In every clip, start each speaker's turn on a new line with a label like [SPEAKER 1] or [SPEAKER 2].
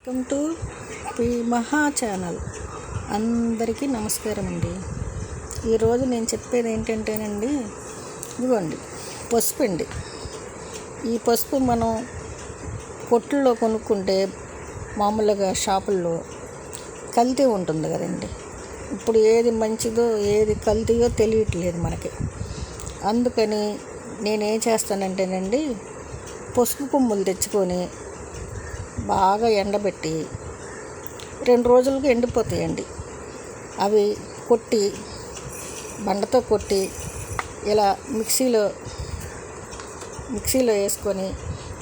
[SPEAKER 1] Welcome to P మహా channel. అందరికీ నమస్కారం అండి. ఈరోజు నేను చెప్పేది ఏంటంటేనండి, ఇదిగోండి పసుపు అండి. ఈ పసుపు మనం కొట్టుల్లో కొనుక్కుంటే మామూలుగా షాపుల్లో కల్తీ ఉంటుంది కదండి. ఇప్పుడు ఏది మంచిదో ఏది కల్తీయో తెలియట్లేదు మనకి. అందుకని నేనేం చేస్తానంటేనండి, పసుపు కొమ్ములు తెచ్చుకొని బాగా ఎండబెట్టి 2 రోజులకు ఎండిపోతాయండి. అవి కొట్టి బండతో కొట్టి ఇలా మిక్సీలో వేసుకొని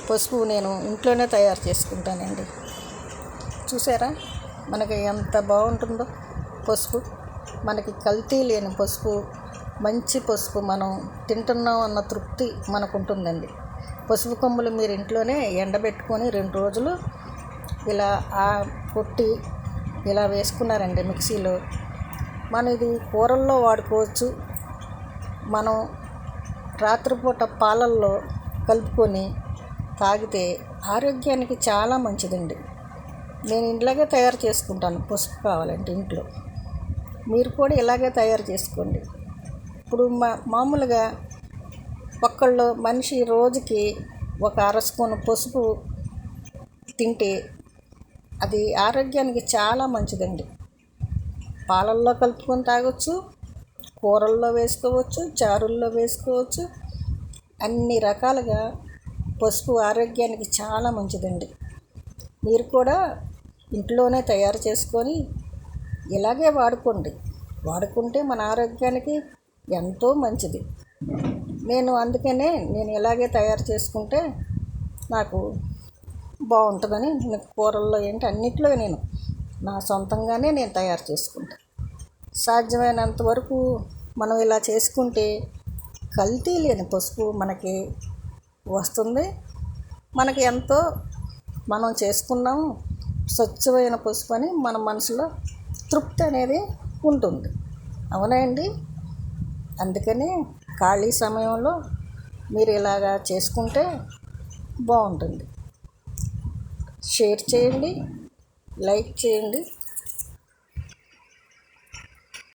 [SPEAKER 1] పసుపు నేను ఇంట్లోనే తయారు చేసుకుంటానండి. చూసారా మనకి ఎంత బాగుంటుందో పసుపు. మనకి కల్తీ లేని పసుపు, మంచి పసుపు మనం తింటున్నాం అన్న తృప్తి మనకు ఉంటుందండి. పసుపు కొమ్ములు మీరు ఇంట్లోనే ఎండబెట్టుకొని 2 రోజులు ఇలా కొట్టి ఇలా వేసుకున్నారండి మిక్సీలో. మనం ఇది కూరల్లో వాడుకోవచ్చు. మనం రాత్రిపూట పాలల్లో కలుపుకొని తాగితే ఆరోగ్యానికి చాలా మంచిదండి. నేను ఇలాగే తయారు చేసుకుంటాను. పసుపు కావాలంటే ఇంట్లో మీరు కూడా ఇలాగే తయారు చేసుకోండి. ఇప్పుడు మామూలుగా మనిషి రోజుకి ఒక అర స్పూను పసుపు తింటే అది ఆరోగ్యానికి చాలా మంచిదండి. పాలల్లో కలుపుకొని తాగొచ్చు, కూరల్లో వేసుకోవచ్చు, చారుల్లో వేసుకోవచ్చు. అన్ని రకాలుగా పసుపు ఆరోగ్యానికి చాలా మంచిదండి. మీరు కూడా ఇంట్లోనే తయారు చేసుకొని ఇలాగే వాడుకుంటే మన ఆరోగ్యానికి ఎంతో మంచిది. అందుకనే నేను ఇలాగే తయారు చేసుకుంటే నాకు బాగుంటుందని కూరల్లో అన్నిట్లో నేను నా సొంతంగానే నేను తయారు చేసుకుంటాను. సాధ్యమైనంత వరకు మనం ఇలా చేసుకుంటే కల్తీ లేని పసుపు మనకి వస్తుంది. మనకి ఎంతో మనం చేసుకున్నాము స్వచ్ఛమైన పసుపు అని మన మనసులో తృప్తి అనేది ఉంటుంది. అవునండి. అందుకని ఖాళీ సమయంలో మీరు ఇలాగా చేసుకుంటే బాగుంటుంది. షేర్ చేయండి, లైక్ చేయండి.